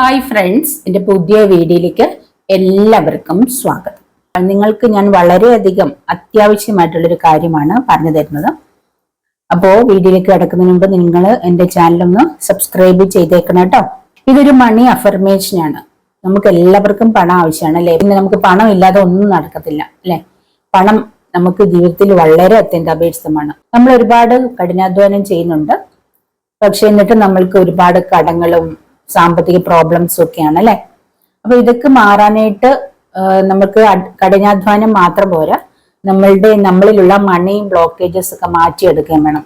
Hi friends, എൻ്റെ പുതിയ വീഡിയോയിലേക്ക് എല്ലാവർക്കും സ്വാഗതം. നിങ്ങൾക്ക് ഞാൻ വളരെയധികം അത്യാവശ്യമായിട്ടുള്ളൊരു കാര്യമാണ് പറഞ്ഞു തരുന്നത്. അപ്പോൾ വീഡിയോയിലേക്ക് കിടക്കുന്നതിന് മുമ്പ് നിങ്ങൾ എൻ്റെ ചാനലൊന്ന് സബ്സ്ക്രൈബ് ചെയ്തേക്കണം കേട്ടോ. ഇതൊരു മണി അഫർമേഷനാണ്. നമുക്ക് എല്ലാവർക്കും പണം ആവശ്യമാണ് അല്ലേ? പിന്നെ നമുക്ക് പണം ഇല്ലാതെ ഒന്നും നടക്കത്തില്ല അല്ലെ? പണം നമുക്ക് ജീവിതത്തിൽ വളരെ അത്യന്താപേക്ഷിതമാണ്. നമ്മൾ ഒരുപാട് കഠിനാധ്വാനം ചെയ്യുന്നുണ്ട്, പക്ഷെ എന്നിട്ട് നമ്മൾക്ക് ഒരുപാട് കടങ്ങളും സാമ്പത്തിക പ്രോബ്ലംസും ഒക്കെയാണ് അല്ലെ? അപ്പൊ ഇതൊക്കെ മാറാനായിട്ട് നമുക്ക് കഠിനാധ്വാനം മാത്രം പോരാ, നമ്മളിലുള്ള മണി ബ്ലോക്കേജസ് ഒക്കെ മാറ്റിയെടുക്കുകയും വേണം.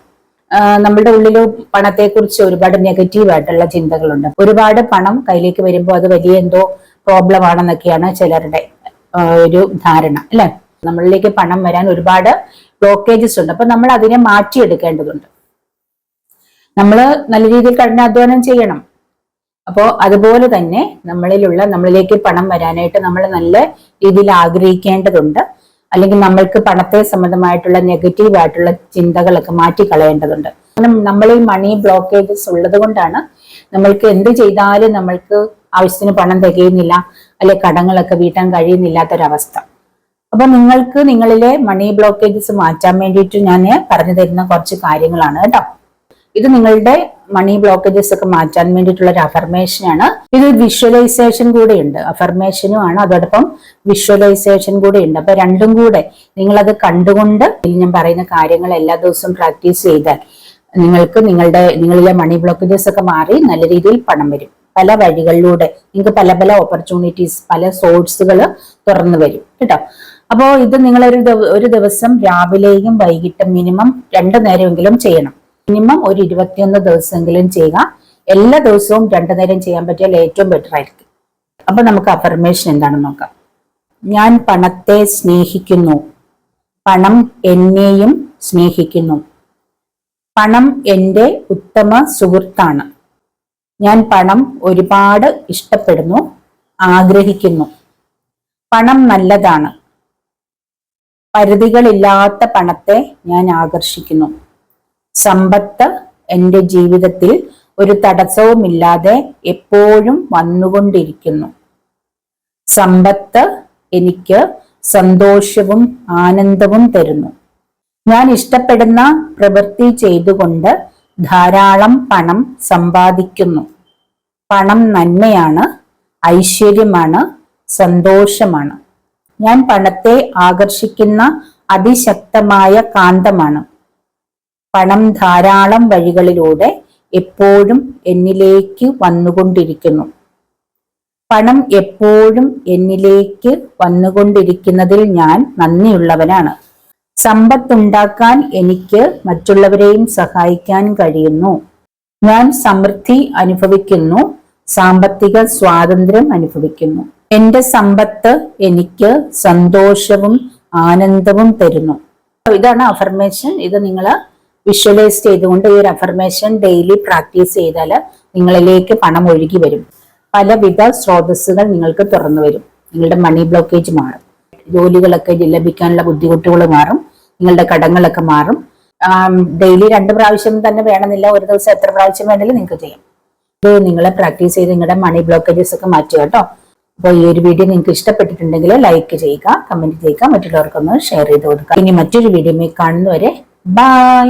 നമ്മളുടെ ഉള്ളിൽ പണത്തെക്കുറിച്ച് ഒരുപാട് നെഗറ്റീവായിട്ടുള്ള ചിന്തകളുണ്ട്. ഒരുപാട് പണം കയ്യിലേക്ക് വരുമ്പോൾ അത് വലിയ എന്തോ പ്രോബ്ലം ആണെന്നൊക്കെയാണ് ചിലരുടെ ഒരു ധാരണ അല്ലെ? നമ്മളിലേക്ക് പണം വരാൻ ഒരുപാട് ബ്ലോക്കേജസ് ഉണ്ട്. അപ്പൊ നമ്മൾ അതിനെ മാറ്റിയെടുക്കേണ്ടതുണ്ട്. നമ്മൾ നല്ല രീതിയിൽ കഠിനാധ്വാനം ചെയ്യണം. അപ്പോൾ അതുപോലെ തന്നെ നമ്മളിലേക്ക് പണം വരാനായിട്ട് നമ്മൾ നല്ല രീതിയിൽ ആഗ്രഹിക്കേണ്ടതുണ്ട്. അല്ലെങ്കിൽ നമ്മൾക്ക് പണത്തെ സംബന്ധമായിട്ടുള്ള നെഗറ്റീവായിട്ടുള്ള ചിന്തകളൊക്കെ മാറ്റിക്കളയേണ്ടതുണ്ട്. നമ്മളിൽ മണി ബ്ലോക്കേജസ് ഉള്ളത് കൊണ്ടാണ് നമ്മൾക്ക് എന്ത് ചെയ്താലും നമ്മൾക്ക് ആവശ്യത്തിന് പണം തികയുന്നില്ല, അല്ലെ കടങ്ങളൊക്കെ വീട്ടാൻ കഴിയുന്നില്ലാത്തൊരവസ്ഥ. അപ്പൊ നിങ്ങൾക്ക് നിങ്ങളിലെ മണി ബ്ലോക്കേജസ് മാറ്റാൻ വേണ്ടിയിട്ട് ഞാൻ പറഞ്ഞു തരുന്ന കുറച്ച് കാര്യങ്ങളാണ് കേട്ടോ. ഇത് നിങ്ങളുടെ മണി ബ്ലോക്കേജസ് ഒക്കെ മാറ്റാൻ വേണ്ടിയിട്ടുള്ള ഒരു അഫർമേഷനാണ്. ഇത് വിഷ്വലൈസേഷൻ കൂടെ ഉണ്ട്. അഫർമേഷനും ആണ്, അതോടൊപ്പം വിഷ്വലൈസേഷൻ കൂടെ ഉണ്ട്. അപ്പൊ രണ്ടും കൂടെ നിങ്ങളത് കണ്ടുകൊണ്ട് ഞാൻ പറയുന്ന കാര്യങ്ങൾ എല്ലാ ദിവസവും പ്രാക്ടീസ് ചെയ്താൽ നിങ്ങളിലെ മണി ബ്ലോക്കേജസ് ഒക്കെ മാറി നല്ല രീതിയിൽ പണം വരും. പല വഴികളിലൂടെ നിങ്ങൾക്ക് പല പല ഓപ്പർച്യൂണിറ്റീസ്, പല സോഴ്സുകൾ തുറന്നു വരും കേട്ടോ. അപ്പോൾ ഇത് ഒരു ദിവസം രാവിലെയും വൈകിട്ടും മിനിമം 2 നേരമെങ്കിലും ചെയ്യണം. മിനിമം ഒരു 21 ദിവസമെങ്കിലും ചെയ്യുക. എല്ലാ ദിവസവും 2 നേരം ചെയ്യാൻ പറ്റിയാൽ ഏറ്റവും ബെറ്റർ ആയിരിക്കും. അപ്പൊ നമുക്ക് അഫർമേഷൻ എന്താണെന്ന് നോക്കാം. ഞാൻ പണത്തെ സ്നേഹിക്കുന്നു. പണം എന്നെയും സ്നേഹിക്കുന്നു. പണം എൻ്റെ ഉത്തമ സുഹൃത്താണ്. ഞാൻ പണം ഒരുപാട് ഇഷ്ടപ്പെടുന്നു, ആഗ്രഹിക്കുന്നു. പണം നല്ലതാണ്. പരിധികളില്ലാത്ത പണത്തെ ഞാൻ ആകർഷിക്കുന്നു. സമ്പത്ത് എൻ്റെ ജീവിതത്തിൽ ഒരു തടസ്സവുമില്ലാതെ എപ്പോഴും വന്നുകൊണ്ടിരിക്കുന്നു. സമ്പത്ത് എനിക്ക് സന്തോഷവും ആനന്ദവും തരുന്നു. ഞാൻ ഇഷ്ടപ്പെടുന്ന പ്രവൃത്തി ചെയ്തുകൊണ്ട് ധാരാളം പണം സമ്പാദിക്കുന്നു. പണം നന്മയാണ്, ഐശ്വര്യമാണ്, സന്തോഷമാണ്. ഞാൻ പണത്തെ ആകർഷിക്കുന്ന അതിശക്തമായ കാന്തമാണ്. പണം ധാരാളം വഴികളിലൂടെ എപ്പോഴും എന്നിലേക്ക് വന്നുകൊണ്ടിരിക്കുന്നു. പണം എപ്പോഴും എന്നിലേക്ക് വന്നുകൊണ്ടിരിക്കുന്നതിൽ ഞാൻ നന്ദിയുള്ളവനാണ്. സമ്പത്തുണ്ടാക്കാൻ എനിക്ക് മറ്റുള്ളവരെയും സഹായിക്കാൻ കഴിയുന്നു. ഞാൻ സമൃദ്ധി അനുഭവിക്കുന്നു, സാമ്പത്തിക സ്വാതന്ത്ര്യം അനുഭവിക്കുന്നു. എന്റെ സമ്പത്ത് എനിക്ക് സന്തോഷവും ആനന്ദവും തരുന്നു. ഇതാണ് അഫർമേഷൻ. ഇത് നിങ്ങൾ വിഷ്വലൈസ് ചെയ്തുകൊണ്ട് ഈ ഒരു അഫർമേഷൻ ഡെയിലി പ്രാക്ടീസ് ചെയ്താൽ നിങ്ങളിലേക്ക് പണം ഒഴുകി വരും. പലവിധ സ്രോതസ്സുകൾ നിങ്ങൾക്ക് തുറന്നു വരും. നിങ്ങളുടെ മണി ബ്ലോക്കേജ് മാറും. ജോലികളൊക്കെ ലഭിക്കാനുള്ള ബുദ്ധിമുട്ടുകൾ മാറും. നിങ്ങളുടെ കടങ്ങളൊക്കെ മാറും. ഡെയിലി 2 പ്രാവശ്യം തന്നെ വേണമെന്നില്ല, ഒരു ദിവസം എത്ര പ്രാവശ്യം വേണമെങ്കിലും നിങ്ങൾക്ക് ചെയ്യാം. ഇത് നിങ്ങളെ പ്രാക്ടീസ് ചെയ്ത് നിങ്ങളുടെ മണി ബ്ലോക്കേജസ് ഒക്കെ മാറ്റുക കേട്ടോ. അപ്പോൾ ഈ ഒരു വീഡിയോ നിങ്ങൾക്ക് ഇഷ്ടപ്പെട്ടിട്ടുണ്ടെങ്കിൽ ലൈക്ക് ചെയ്യുക, കമന്റ് ചെയ്യുക, മറ്റുള്ളവർക്കൊന്ന് ഷെയർ ചെയ്ത് കൊടുക്കുക. ഇനി മറ്റൊരു വീഡിയോ കാണുന്നവരെ ബൈ.